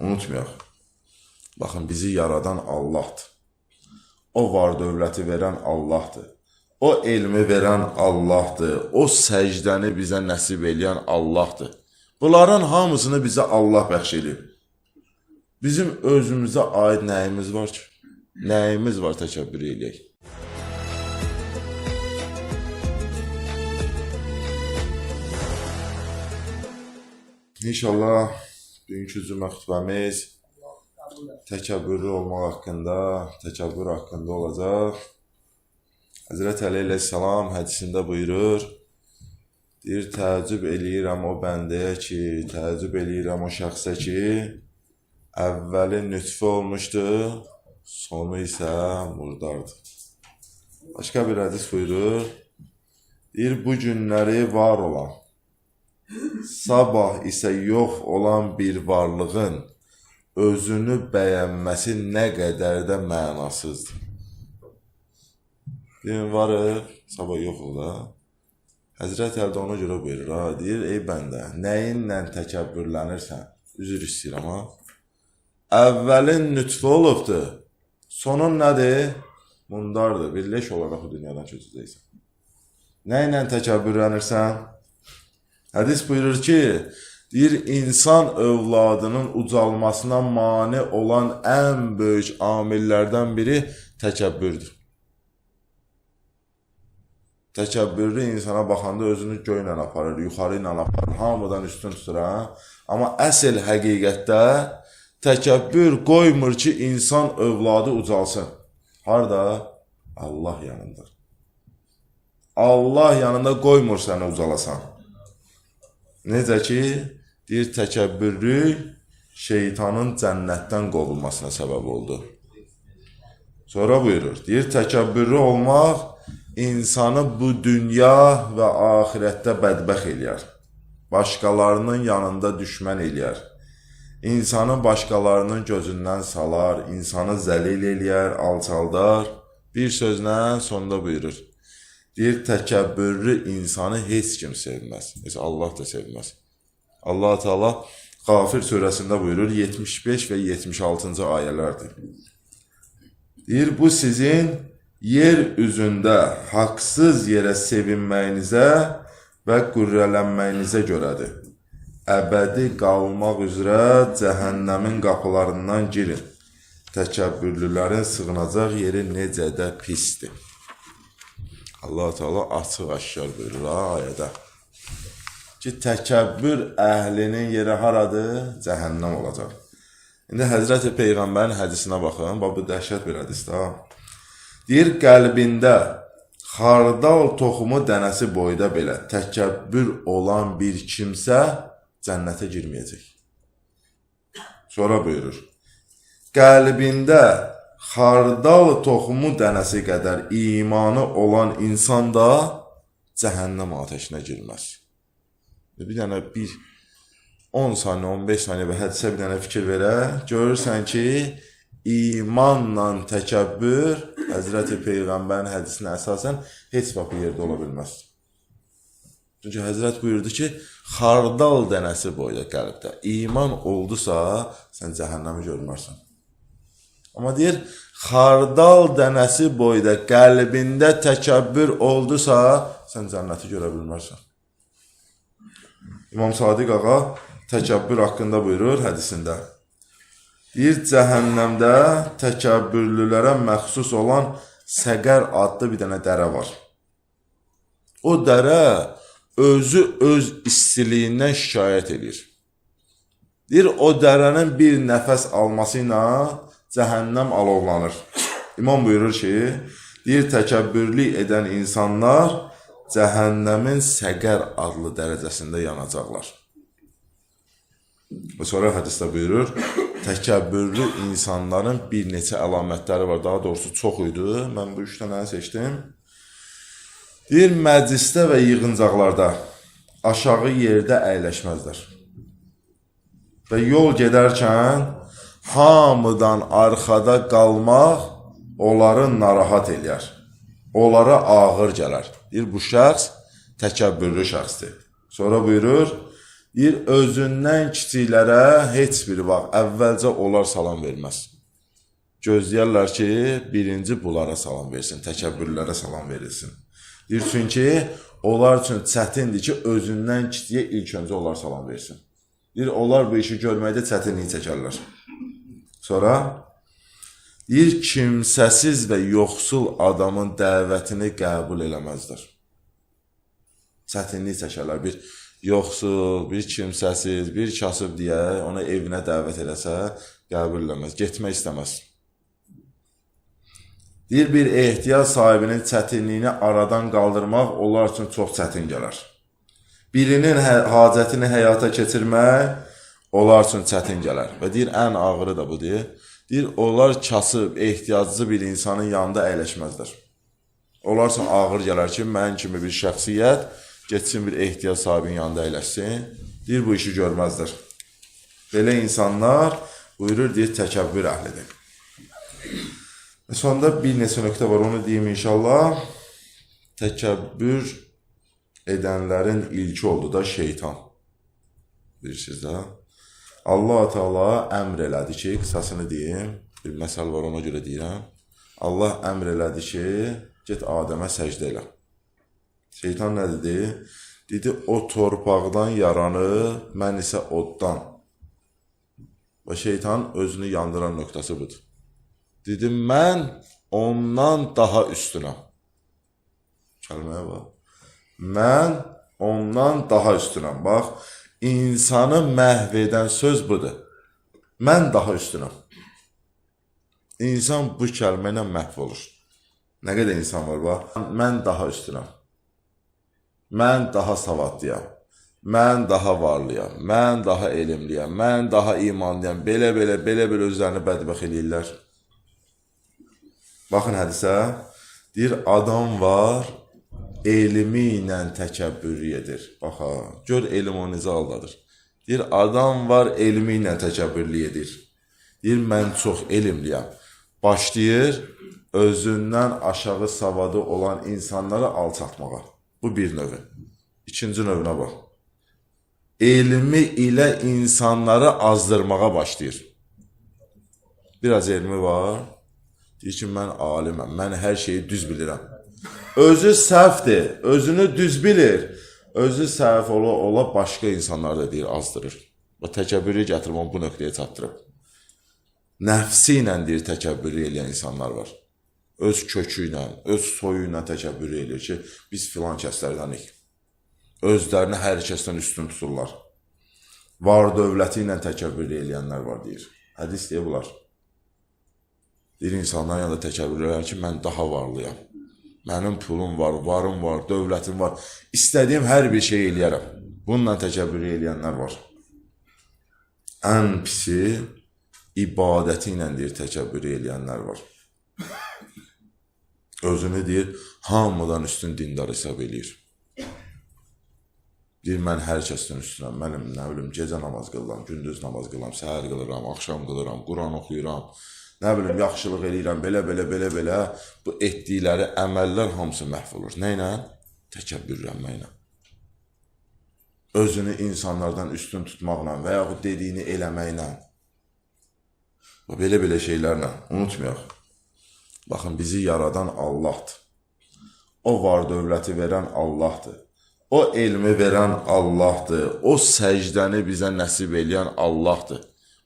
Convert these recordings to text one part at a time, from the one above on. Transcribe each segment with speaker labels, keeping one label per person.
Speaker 1: unutmayaq. Baxın, bizi yaradan Allahdır. O var dövləti verən Allahdır. O elmi verən Allahdır. O səcdəni bizə nəsib eləyən Allahdır. Bunların hamısını bizə Allah bəxş edib. Bizim özümüzə aid nəyimiz var ki? Nəyimiz var təkəbbür eləyək? İnşallah bugünkü cümə xütbəmiz təkəbbürlü olmaq haqqında, təkəbbür haqqında olacaq. Həzrət Əli əleyhissalam hədisində buyurur, deyir, təəccüb eləyirəm o bəndəyə ki, təəccüb eləyirəm o şəxsə ki, əvvəli nütfə olmuşdur, sonu isə murdardır. Başqa bir hədis buyurur, deyir, bu günləri var olan, sabah isə yox olan bir varlığın özünü bəyənməsi nə qədər də mənasızdır. Deyir, varır, sabah yox ola. Həzrət Əli də ona görə buyurur, deyir, ey bəndə, nəyinlə təkəbbürlənirsən? Üzr istəyirəm, ha? Əvvəlin nütfə olubdur, sonun nədir? Mundardır, bir leş olaraq bu dünyadan köçəcəksən. Nəyinlə təkəbbürlənirsən? Hədis buyurur ki, deyir, insan övladının ucalmasına mane olan ən böyük amillərdən biri təkəbbürdür. Təkəbbürlü insana baxanda özünü göylə aparır, yuxarı ilə aparır, hamıdan üstün tutur, ha? Amma əsl həqiqətdə təkəbbür qoymur ki, insan övladı ucalsın. Harada? Allah yanında. Allah yanında qoymur səni ucalasan. Necə ki, deyir, təkəbbürlük şeytanın cənnətdən qovulmasına səbəb oldu. Sonra buyurur, deyir, təkəbbürlü olmaq insanı bu dünya və axirətdə bədbəxt eləyər. Başqalarının yanında düşmən eləyər. İnsanı başqalarının gözündən salar, insanı zəlil eləyər, alçaldar. Bir sözlə sonunda buyurur. Deyir, təkəbbürlü insanı heç kim sevməz. Heç Allah da sevməz. Allah-u Teala Qafir surəsində buyurur, 75 və 76-cı ayələrdir. Deyir, bu sizin yer üzündə haqsız yerə sevinməyinizə və qürrələnməyinizə görədir. Əbədi qalmaq üzrə cəhənnəmin qapılarından girin. Təkəbbürlülərin sığınacaq yeri necə də pisdir. Allah-u Teala açıq-aşkar buyurur ayədə ki, təkəbbür əhlinin yeri haradır? Cəhənnəm olacaq. İndi Həzrəti Peyğəmbərin hədisinə baxın, bu dəhşət bir hədisdir. Deyir, qəlbində xardal toxumu dənəsi boyda belə təkəbbür olan bir kimsə cənnətə girməyəcək. Sonra buyurur, qəlbində xardal toxumu dənəsi qədər imanı olan insan da cəhənnəm atəşinə girməz. Bir dənə 10 saniyə, 15 saniyə və hədisə bir dənə fikir verə, görürsən ki, imanla təkəbbür Həzrəti Peyğəmbərin hədisinə əsasən heç vaxt bir yerdə ola bilməz. Çünki Həzrət buyurdu ki, xardal dənəsi boyda qəlbdə iman oldusa, sən cəhənnəmi görmərsən. Amma deyir, xardal dənəsi boyda qəlbində təkəbbür oldusa, sən cənnəti görə bilmərsən. İmam Sadiq ağa təkəbbür haqqında buyurur hədisində. Deyir, cəhənnəmdə təkəbbürlülərə məxsus olan Səqər adlı bir dənə dərə var. O dərə özü öz istiliyindən şikayət edir. Deyir, o dərənin bir nəfəs alması ilə cəhənnəm alovlanır. İmam buyurur ki, deyir, təkəbbürlük edən insanlar cəhənnəmin Səqər adlı dərəcəsində yanacaqlar. Və sonra hədisdə buyurur, təkəbbürlü insanların bir neçə əlamətləri var, daha doğrusu çox idi, mən bu 3 dənəni seçdim. Deyir, məclisdə və yığıncaqlarda aşağı yerdə əyləşməzlər. Və yol gedərkən hamıdan arxada qalmaq onları narahat eləyər. Onlara ağır gələr. Deyir, bu şəxs təkəbbürlü şəxsdir. Sonra buyurur, Deyir, özündən kiçiklərə heç biri vaxt əvvəlcə onlar salam verməz. Gözləyərlər ki, birinci bunlara salam versin, təkəbbürlərə salam verilsin. Deyir, çünki onlar üçün çətindir ki, özündən kiçiyə ilk öncə onlar salam versin. Deyir, onlar bu işi görməkdə çətinliyi çəkərlər. Sonra, deyir, kimsəsiz və yoxsul adamın dəvətini qəbul eləməzlər. Çətinlik çəkərlər. Bir yoxsul, bir kimsəsiz, bir kasıb deyə ona evinə dəvət eləsə, qəbul eləməz, getmək istəməz. Deyir, bir ehtiyac sahibinin çətinliyini aradan qaldırmaq onlar üçün çox çətin gələr. Birinin hacətini həyata keçirmək onlar üçün çətin gələr. Və deyir, ən ağırı da budur. Deyir, onlar kasıb, ehtiyaclı bir insanın yanında əyləşməzlər. Onlar üçün ağır gələr ki, mən kimi bir şəxsiyyət getsin bir ehtiyac sahibinin yanında əyləşsin. Deyir, bu işi görməzlər. Belə insanlar, buyurur, deyir, təkəbbür əhlidir. Sonda bir neçə nöqtə var, onu deyim inşallah. Təkəbbür edənlərin ilki oldu da şeytan. Bilirsiniz də. Allah-u Teala əmr elədi ki, qısasını deyim, bir məsəl var, ona görə deyirəm. Allah əmr elədi ki, get Adəmə səcdə elə. Şeytan nə dedi? Dedi, o torpaqdan yaranır, mən isə oddan. Və şeytan özünü yandıran nöqtəsi budur. Dedi, mən ondan daha üstünəm. Kəlməyə bax. Mən ondan daha üstünəm. Bax, insanı məhv edən söz budur. Mən daha üstünəm. İnsan bu kəlmə ilə məhv olur. Nə qədər insan var, bax. Mən daha üstünəm. Mən daha savadlıyam. Mən daha varlıyam. Mən daha elmliyəm. Mən daha imanlıyam. Belə özlərini bədbəxt eləyirlər. Baxın hədisə, deyir, adam var, elmi ilə təkəbbürü edir. Baxa, gör elm o necə aldadır. Deyir, adam var, elmi ilə təkəbbürlü edir. Deyir, mən çox elmliyəm. Başlayır, özündən aşağı savadı olan insanları alçatmağa. Bu bir növü. İkinci növünə bax. Elmi ilə insanları azdırmağa başlayır. Biraz elmi var. Deyir ki, mən aliməm, mən hər şeyi düz bilirəm. Özü səhvdir, özünü düz bilir. Özü səhv ola başqa insanlar da deyir, azdırır. Və təkəbbürü gətirib onu bu nöqtəyə çatdırıb. Nəfsi ilə deyir, təkəbbürü eləyən insanlar var. Öz kökü ilə, öz soyu ilə təkəbbürü eləyir ki, biz filan kəslərdənik. Özlərini hər kəsdən üstün tuturlar. Var dövləti ilə təkəbbürü eləyənlər var, deyir. Hədis deyə bunlar. Deyir, insanların yanında təkəbbür edir ki, mən daha varlıyam. Mənim pulum var, varım var, dövlətim var. İstədiyim hər bir şey eləyərəm. Bununla təkəbbür eləyənlər var. Ən pisi ibadəti ilə deyir, təkəbbür eləyənlər var. Özünü deyir, hamıdan üstün dindar hesab eləyir. Deyir, mən hər kəsdən üstünəm. Mənim, nə bilim, gecə namaz qılıram, gündüz namaz qılıram, səhər qılıram, axşam qılıram, Quran oxuyuram. Nə bilim, yaxşılıq eləyirəm, belə. Bu etdikləri əməllər hamısı məhv olur. Nə ilə? Təkəbbürlənməklə. Özünü insanlardan üstün tutmaqla və yaxud dediyini eləməklə. Belə şeylərlə. Unutmayaq. Baxın, bizi yaradan Allahdır. O var dövləti verən Allahdır. O elmi verən Allahdır. O səcdəni bizə nəsib eləyən Allahdır.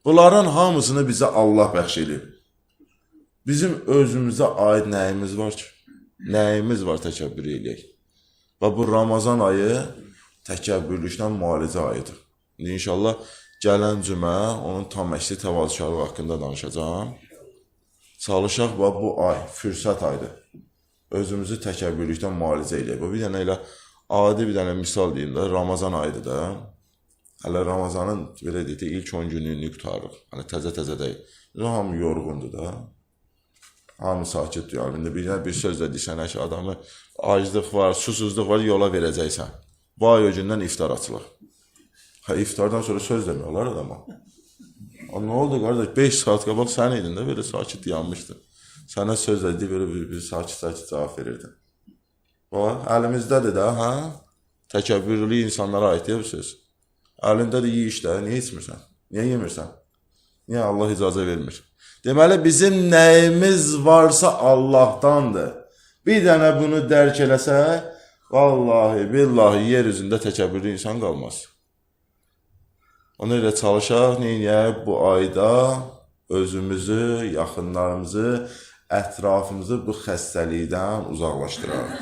Speaker 1: Bunların hamısını bizə Allah bəxş eləyib. Bizim özümüzə aid nəyimiz var ki? Nəyimiz var təkəbbür eləyək? Və bu Ramazan ayı təkəbbürlükdən müalicə ayıdır. İnşallah gələn cümə onun tam əksi təvazökarlıq haqqında danışacağım. Çalışaq bu ay, fürsət aydır. Özümüzü təkəbbürlükdən müalicə eləyək. Bir dənə elə adi bir dənə misal deyim də, Ramazan ayıdır da. Hələ Ramazanın belə deyək, ilk 10 günlüyünü qutarıq. Hələ təzə deyil. Hamı yorğundur da. Hamı sakit duyar. Bir söz də deyirsən ki, adamı aclıq var, susuzluq var, yola verəcəksən. Bu ay o gündən iftar açılır. İftardan sonra söz demək olar adama. Nə oldu qardaş? 5 saat qabaq sən idin də, belə sakit yanmışdın. Sənə söz dedi, belə bir sakit cavab verirdin. Əlimіздədir də, hə? Təkəbbürlü insanlara aiddir bu söz. Əlində də yeyiş də, niyə içmirsən? Niyə yemirsən? Niyə Allah icazə vermir? Deməli, bizim nəyimiz varsa Allahdandır. Bir dənə bunu dərk eləsə, vallahi, billahi, yer üzündə təkəbbürlü insan qalmaz. Ona görə çalışaq, neyək, bu ayda özümüzü, yaxınlarımızı, ətrafımızı bu xəstəlikdən uzaqlaşdıraq.